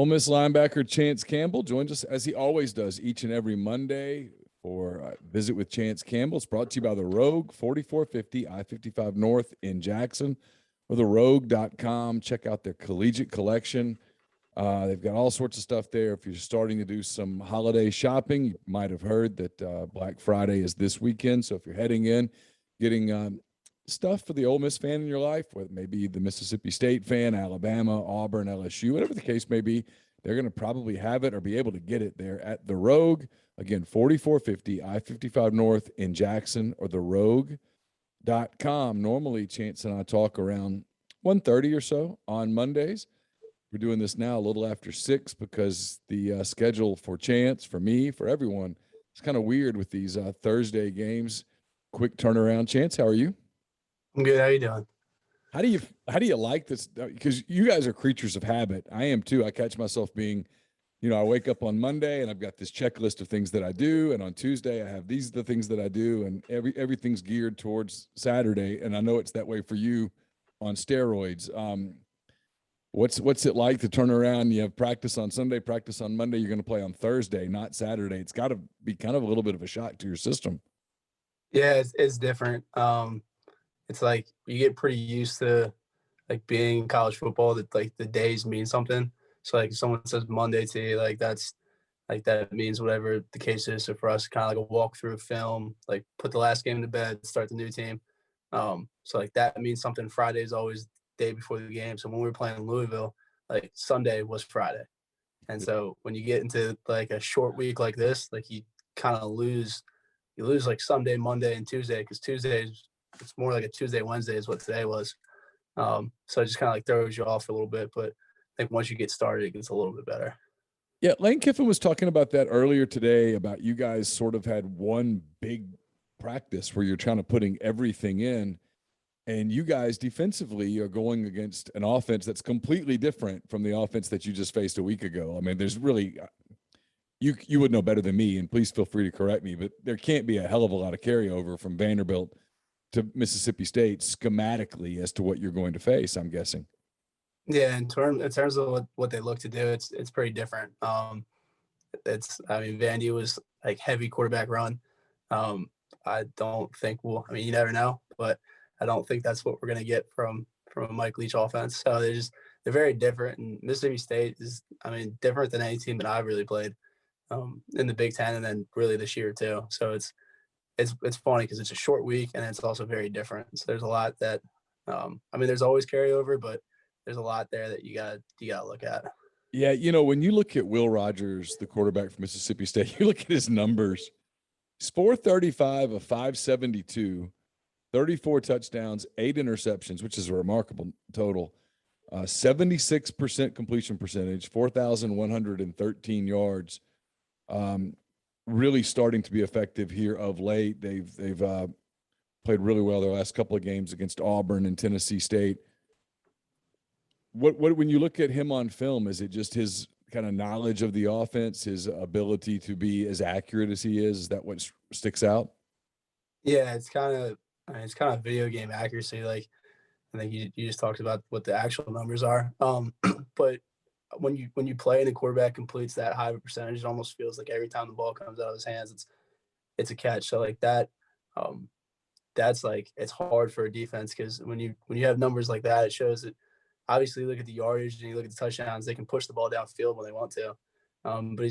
Miss linebacker Chance Campbell joins us as he always does each and every Monday for Visit with Chance Campbell. It's brought to you by The Rogue, 4450 I-55 North in Jackson, or therogue.com. Check out their collegiate collection. They've got all sorts of stuff there. If you're starting to do some holiday shopping, you might have heard that Black Friday is this weekend. So if you're heading in, getting stuff for the Ole Miss fan in your life, whether it may be the Mississippi State fan, Alabama, Auburn, LSU, whatever the case may be, they're going to probably have it or be able to get it there at The Rogue. Again, 4450 I-55 North in Jackson, or therogue.com. Normally, Chance and I talk around 1:30 or so on Mondays. We're doing this now a little after 6 because the schedule for Chance, for me, for everyone, it's kind of weird with these Thursday games. Quick turnaround. Chance, how are you? I'm good. How you doing? How do you like this? Because you guys are creatures of habit. I am too. I catch myself being, I wake up on Monday and I've got this checklist of things that I do, and on Tuesday I have these are the things that I do, and everything's geared towards Saturday. And I know it's that way for you on steroids. What's it like to turn around? You have practice on Sunday, practice on Monday. You're going to play on Thursday, not Saturday. It's got to be kind of a little bit of a shock to your system. Yeah, it's different. It's like you get pretty used to like being in college football that like the days mean something. So like if someone says Monday to you, like that's like that means whatever the case is. So for us, kind of like a walk through film, like put the last game to bed, start the new team. So like that means something. Friday is always the day before the game. So when we were playing in Louisville, like Sunday was Friday. And so when you get into like a short week like this, like you kind of lose like Sunday, Monday, and Tuesday, because Tuesdays it's more like a Tuesday, Wednesday is what today was. So it just kind of like throws you off a little bit. But I think once you get started, it gets a little bit better. Yeah, Lane Kiffin was talking about that earlier today, about you guys sort of had one big practice where you're trying to putting everything in, and you guys defensively are going against an offense that's completely different from the offense that you just faced a week ago. I mean, there's really you would know better than me, and please feel free to correct me, but there can't be a hell of a lot of carryover from Vanderbilt to Mississippi State schematically as to what you're going to face, I'm guessing. Yeah, in terms of what they look to do, it's pretty different. Vandy was like heavy quarterback run. I don't think you never know, but I don't think that's what we're gonna get from a Mike Leach offense. So they're very different. And Mississippi State is different than any team that I've really played in the Big Ten, and then really this year too. So it's funny because it's a short week and it's also very different. So there's a lot that there's always carryover, but there's a lot there that you gotta look at. Yeah, when you look at Will Rogers, the quarterback from Mississippi State, you look at his numbers. He's 435 of 572, 34 touchdowns, 8 interceptions, which is a remarkable total. 76% completion percentage, 4,113 yards. Really starting to be effective here of late. They've played really well their last couple of games against Auburn and Tennessee State. What when you look at him on film, is it just his kind of knowledge of the offense, his ability to be as accurate as he is? Is that what sticks out? Yeah, it's kind of video game accuracy. Like I think you just talked about what the actual numbers are. But when you play and the quarterback completes that high of a percentage, it almost feels like every time the ball comes out of his hands, it's a catch. So like that, that's like it's hard for a defense, because when you have numbers like that, it shows that obviously you look at the yardage and you look at the touchdowns, they can push the ball downfield when they want to. But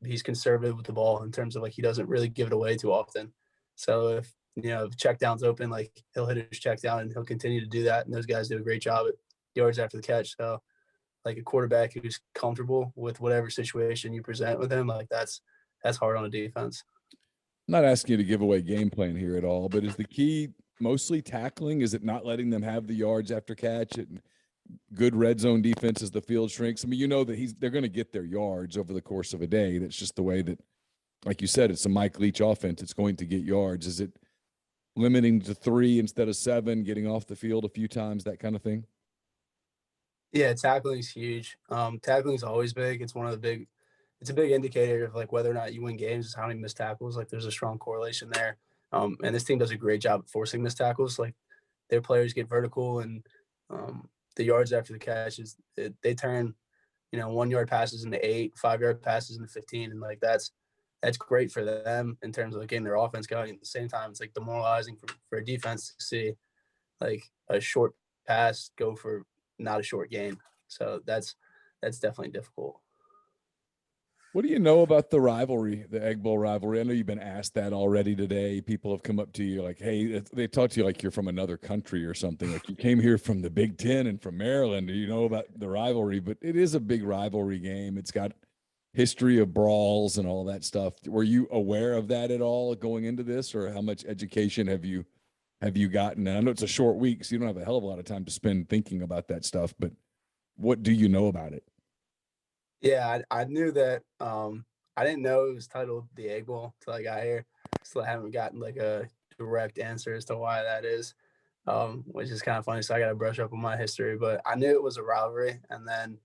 he's conservative with the ball in terms of like he doesn't really give it away too often. So if check down's open, like he'll hit his check down and he'll continue to do that. And those guys do a great job at yards after the catch. So like a quarterback who's comfortable with whatever situation you present with him, like that's hard on a defense. I'm not asking you to give away game plan here at all, but is the key mostly tackling? Is it not letting them have the yards after catch and good red zone defense as the field shrinks? I mean, that they're going to get their yards over the course of a day. That's just the way that, like you said, it's a Mike Leach offense. It's going to get yards. Is it limiting to 3 instead of 7, getting off the field a few times, that kind of thing? Yeah, tackling is huge. Tackling is always big. It's a big indicator of like whether or not you win games is how many missed tackles. Like there's a strong correlation there. And this team does a great job at forcing missed tackles. Like their players get vertical, and the yards after the catch they turn 1-yard passes into 8, 5-yard passes into 15, and like that's great for them in terms of like getting their offense going. At the same time, it's like demoralizing for a defense to see like a short pass go for not a short game. So that's definitely difficult. What do you know about the rivalry, the Egg Bowl rivalry? I know you've been asked that already today. People have come up to you like, hey, they talk to you like you're from another country or something. Like you came here from the Big Ten and from Maryland. Do you know about the rivalry? But it is a big rivalry game. It's got history of brawls and all that stuff. Were you aware of that at all going into this, or how much education have you gotten? And I know it's a short week, so you don't have a hell of a lot of time to spend thinking about that stuff, but what do you know about it? Yeah, I knew that. I didn't know it was titled the Egg Bowl until I got here. Still haven't gotten like a direct answer as to why that is, which is kind of funny. So I got to brush up on my history, but I knew it was a rivalry. And then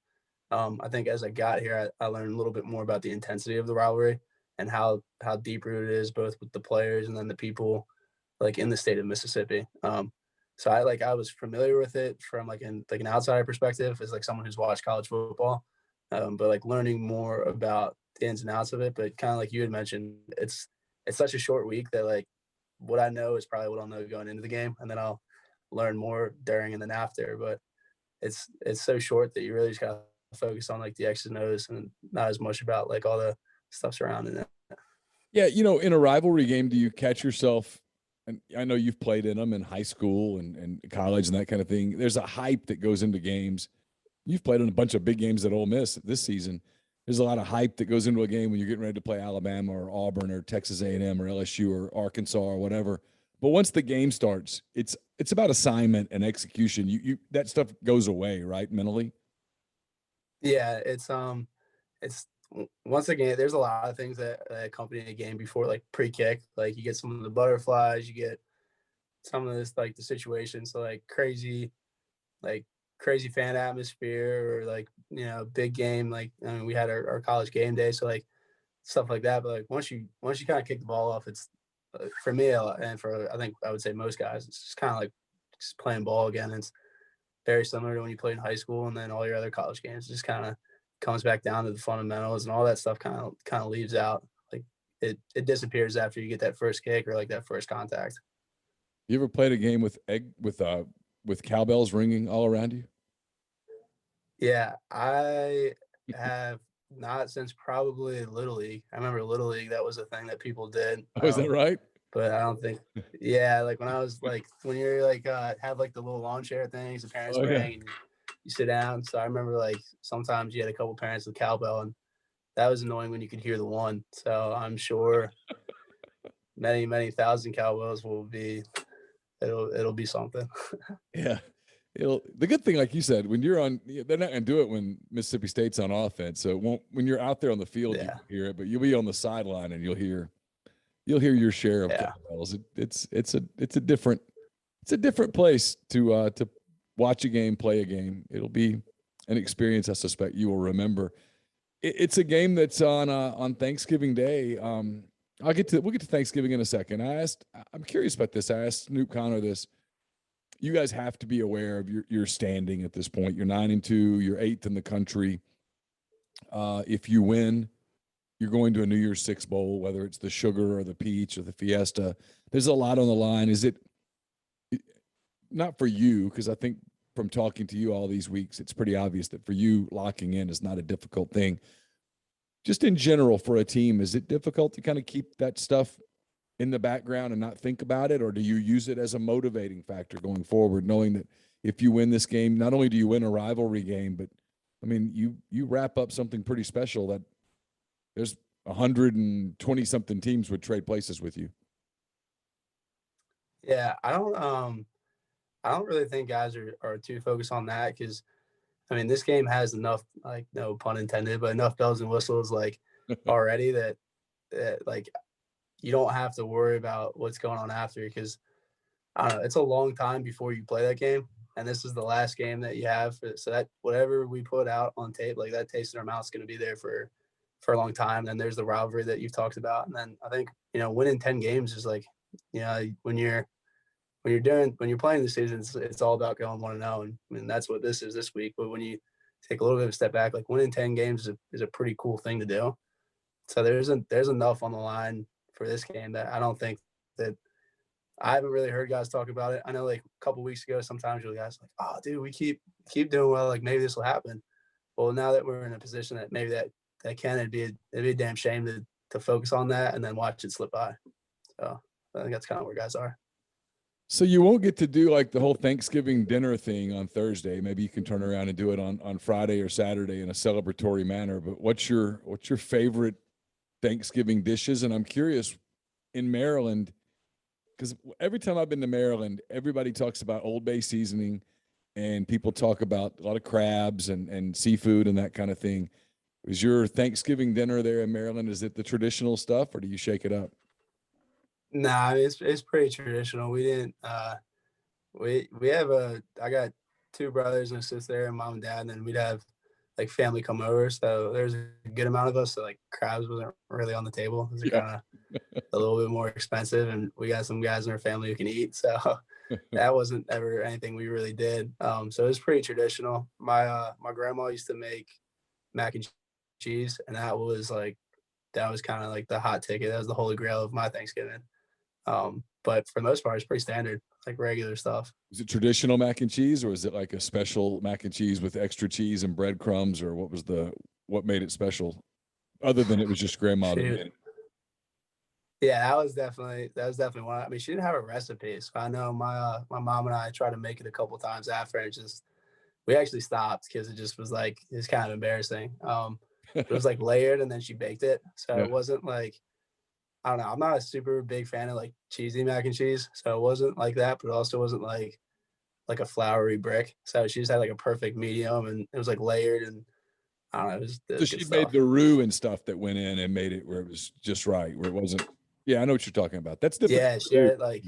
I think as I got here, I learned a little bit more about the intensity of the rivalry and how deep rooted it is, both with the players and then the people like in the state of Mississippi. So I was familiar with it from like an outsider perspective as like someone who's watched college football, but like learning more about the ins and outs of it. But kind of like you had mentioned, it's such a short week that like what I know is probably what I'll know going into the game, and then I'll learn more during and then after. But it's so short that you really just gotta focus on like the X's and O's and not as much about like all the stuff surrounding it. Yeah, in a rivalry game, do you catch yourself? And I know you've played in them in high school and college and that kind of thing. There's a hype that goes into games. You've played in a bunch of big games at Ole Miss this season. There's a lot of hype that goes into a game when you're getting ready to play Alabama or Auburn or Texas A&M or LSU or Arkansas or whatever. But once the game starts, it's about assignment and execution. You that stuff goes away, right? Mentally. Yeah, it's once again, there's a lot of things that accompany a game before like pre-kick. Like you get some of the butterflies, you get some of this like the situation. So like crazy fan atmosphere or like big game. Like I mean, we had our college game day, so like stuff like that. But like once you kind of kick the ball off, it's for me and for I think I would say most guys, it's just kind of like just playing ball again. It's very similar to when you played in high school, and then all your other college games just kind of comes back down to the fundamentals, and all that stuff kind of leaves out. Like it disappears after you get that first kick or like that first contact. You ever played a game with cowbells ringing all around you? Yeah, I have not since probably Little League. I remember Little League, that was a thing that people did. Oh, is that right? But I don't think yeah, like when I was like when you're like have like the little lawn chair things the parents Oh yeah. bring and you sit down. So I remember like sometimes you had a couple parents with cowbell and that was annoying when you could hear the one. So I'm sure many, many thousand cowbells will be it'll be something. Yeah. The good thing, like you said, when you're on, they're not going to do it when Mississippi State's on offense. So it won't, when you're out there on the field, you Yeah. can hear it, but you'll be on the sideline and you'll hear your share of Yeah. cowbells. It's a different place to watch a game, play a game. It'll be an experience I suspect you will remember. It's a game that's on Thanksgiving Day. We'll get to Thanksgiving in a second. I'm curious about this. I asked Snoop Connor this. You guys have to be aware of your standing at this point. You're 9-2. You're 8th in the country. If you win, you're going to a New Year's Six bowl, whether it's the Sugar or the Peach or the Fiesta. There's a lot on the line. Is it not for you? Because I think from talking to you all these weeks, it's pretty obvious that for you, locking in is not a difficult thing. Just in general for a team, is it difficult to kind of keep that stuff in the background and not think about it? Or do you use it as a motivating factor going forward, knowing that if you win this game, not only do you win a rivalry game, but I mean, you wrap up something pretty special that there's 120 something teams would trade places with you. Yeah, I don't really think guys are too focused on that because I mean this game has enough like no pun intended, but enough bells and whistles like already that like you don't have to worry about what's going on after because I don't know, it's a long time before you play that game. And this is the last game that you have. So that whatever we put out on tape, like that taste in our mouth is going to be there for a long time. Then there's the rivalry that you've talked about. And then I think, winning 10 games is like, when you're playing the season, it's all about going 1-0. And I mean, that's what this is this week. But when you take a little bit of a step back. Like winning 10 games is a pretty cool thing to do. So there's enough on the line for this game that I don't think that I haven't really heard guys talk about it. I know like a couple weeks ago, sometimes you guys like, oh, dude, we keep doing well. Like maybe this will happen. Well, now that we're in a position that maybe that can, it'd be a damn shame to focus on that and then watch it slip by. So I think that's kind of where guys are. So you won't get to do like the whole Thanksgiving dinner thing on Thursday. Maybe you can turn around and do it on Friday or Saturday in a celebratory manner. But what's your favorite Thanksgiving dishes? And I'm curious, in Maryland, because every time I've been to Maryland, everybody talks about Old Bay seasoning, and people talk about a lot of crabs and seafood and that kind of thing. Is your Thanksgiving dinner there in Maryland, is it the traditional stuff, or do you shake it up? Nah, it's pretty traditional. We didn't we have I got two brothers and a sister and mom and dad, and then we'd have like family come over. So there's a good amount of us. So like crabs wasn't really on the table. Those are Yeah. kind of a little bit more expensive, and we got some guys in our family who can eat. So that wasn't ever anything we really did. So it was pretty traditional. My grandma used to make mac and cheese, and that was kind of like the hot ticket. That was the holy grail of my Thanksgiving. But for the most part, it's pretty standard, like regular stuff. Is it traditional mac and cheese, or is it like a special mac and cheese with extra cheese and breadcrumbs, or what made it special, other than it was just grandma that made it? Yeah, that was definitely one. I mean, she didn't have a recipe, so I know my mom and I tried to make it a couple times after, and we actually stopped because it just was like it's kind of embarrassing. It was like layered, and then she baked it, so Yeah. it wasn't like I don't know. I'm not a super big fan of like cheesy mac and cheese, so it wasn't like that, but it also wasn't like a floury brick. So she just had like a perfect medium, and it was like layered, and I don't know. It So was good she made stuff. the roux and stuff that went in and made it where it was just right, where it wasn't. Yeah, I know what you're talking about. That's different. Yeah, she had it like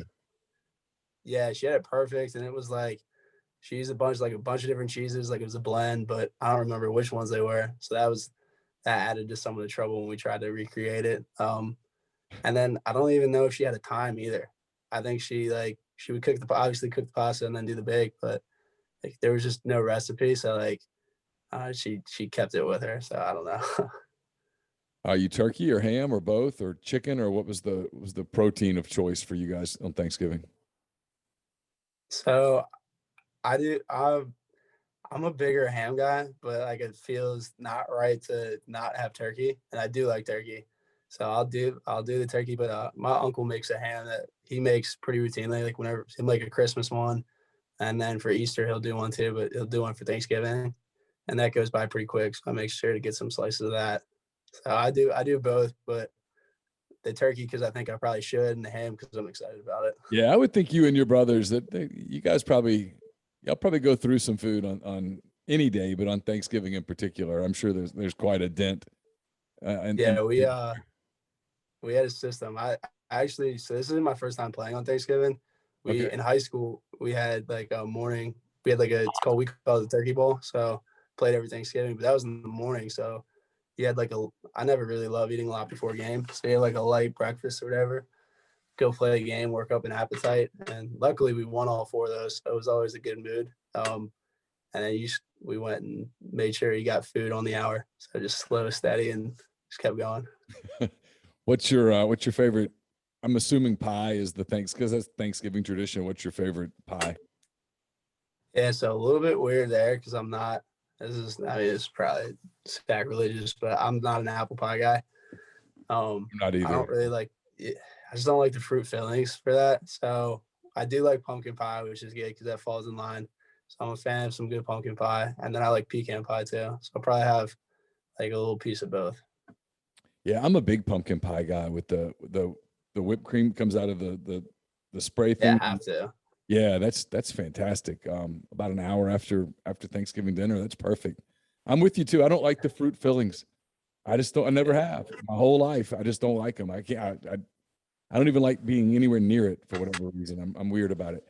yeah, she had it perfect, and it was like she used a bunch of different cheeses, like it was a blend, but I don't remember which ones they were. So that added to some of the trouble when we tried to recreate it. And then I don't even know if she had a time either. I think she would obviously cook the pasta and then do the bake, but like there was just no recipe, so like she kept it with her. So I don't know. Are you turkey or ham or both or chicken, or what was the protein of choice for you guys on Thanksgiving? So I'm a bigger ham guy, but like it feels not right to not have turkey, and I do like turkey, so I'll do the turkey. But my uncle makes a ham that he makes pretty routinely, like whenever he'll make a Christmas one, and then for Easter he'll do one too, but he'll do one for Thanksgiving, and that goes by pretty quick. So I make sure to get some slices of that. So I do both, but the turkey because I think I probably should, and the ham because I'm excited about it. Yeah, I would think you and your brothers you guys y'all probably go through some food on any day, but on Thanksgiving in particular, I'm sure there's quite a dent. Yeah, we had a system. I actually, so this isn't my first time playing on Thanksgiving. Okay. In high school we had like a morning. We had like we called it the Turkey Bowl. So played every Thanksgiving, but that was in the morning. So you had I never really love eating a lot before game. So you had like a light breakfast or whatever. Go play a game, work up an appetite, and luckily we won all four of those. So it was always a good mood. And then we went and made sure you got food on the hour. So just slow, steady, and just kept going. What's your favorite? I'm assuming pie is because that's Thanksgiving tradition. What's your favorite pie? Yeah, so a little bit weird there because I'm not. I mean, it's probably sacrilegious, but I'm not an apple pie guy. Not I either. don't really like. I just don't like the fruit fillings for that. So I do like pumpkin pie, which is good because that falls in line. So I'm a fan of some good pumpkin pie, and then I like pecan pie too. So I'll probably have like a little piece of both. Yeah, I'm a big pumpkin pie guy with the whipped cream comes out of the spray Yeah, thing. I have to. Yeah, that's fantastic. About an hour after Thanksgiving dinner, that's perfect. I'm with you too. I don't like the fruit fillings. I just don't. I never have my whole life. I just don't like them. I can't. I don't even like being anywhere near it for whatever reason. I'm weird about it.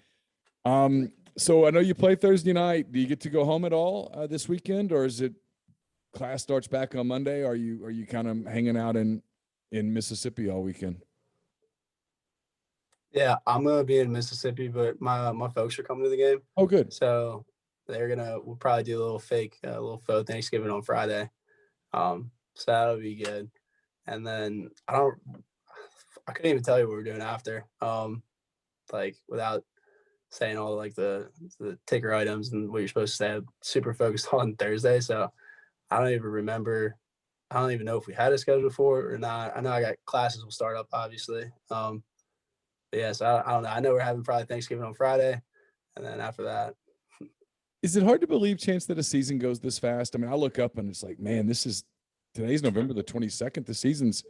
So I know you play Thursday night. Do you get to go home at all this weekend, or is it class starts back on Monday? Are you kind of hanging out in Mississippi all weekend? Yeah, I'm gonna be in Mississippi, but my folks are coming to the game, Oh, good. so we'll probably do a little a little faux Thanksgiving on Friday. So that'll be good. And then I couldn't even tell you what we're doing after. Like without saying all like the ticker items and what you're supposed to say. I'm super focused on Thursday, so I don't even remember. I don't even know if we had a schedule for it or not. I know I got classes will start up obviously. But yeah, so I don't know. I know we're having probably Thanksgiving on Friday, and then after that, Is it hard to believe, Chance, that a season goes this fast? I mean, I look up and it's like, man, today's November the 22nd. The season's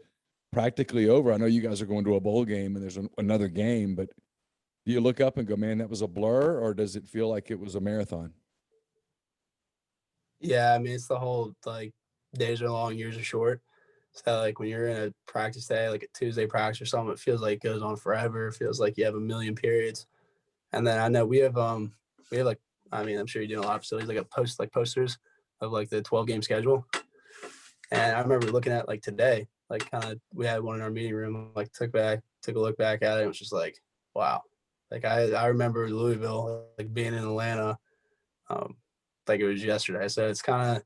practically over. I know you guys are going to a bowl game and there's another game, but do you look up and go, man, that was a blur, or does it feel like it was a marathon? yeah, I mean it's the whole like days are long, years are short. So like when you're in a practice day, like a Tuesday practice or something, it feels like it goes on forever. It feels like you have a million periods. And then I know we have like I mean I'm sure you're doing a lot of facilities like posters of like the 12 game schedule. And I remember looking at like today, like kind of we had one in our meeting room, like took a look back at it, and it was just like, wow. Like I remember Louisville like being in Atlanta, um, like it was yesterday. So it's kind of,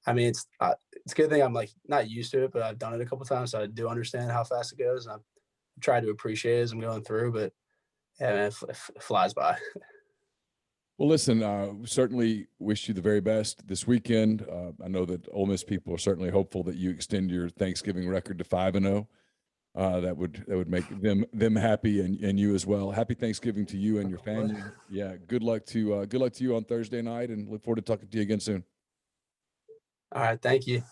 I mean, it's a good thing I'm like not used to it, but I've done it a couple times, so I do understand how fast it goes. And I've tried to appreciate it as I'm going through, but yeah, man, it flies by. Well, listen, certainly wish you the very best this weekend. I know that Ole Miss people are certainly hopeful that you extend your Thanksgiving record to 5-0. That would make them happy, and you as well. Happy Thanksgiving to you and your family. Yeah, good luck to you on Thursday night, and look forward to talking to you again soon. All right, thank you.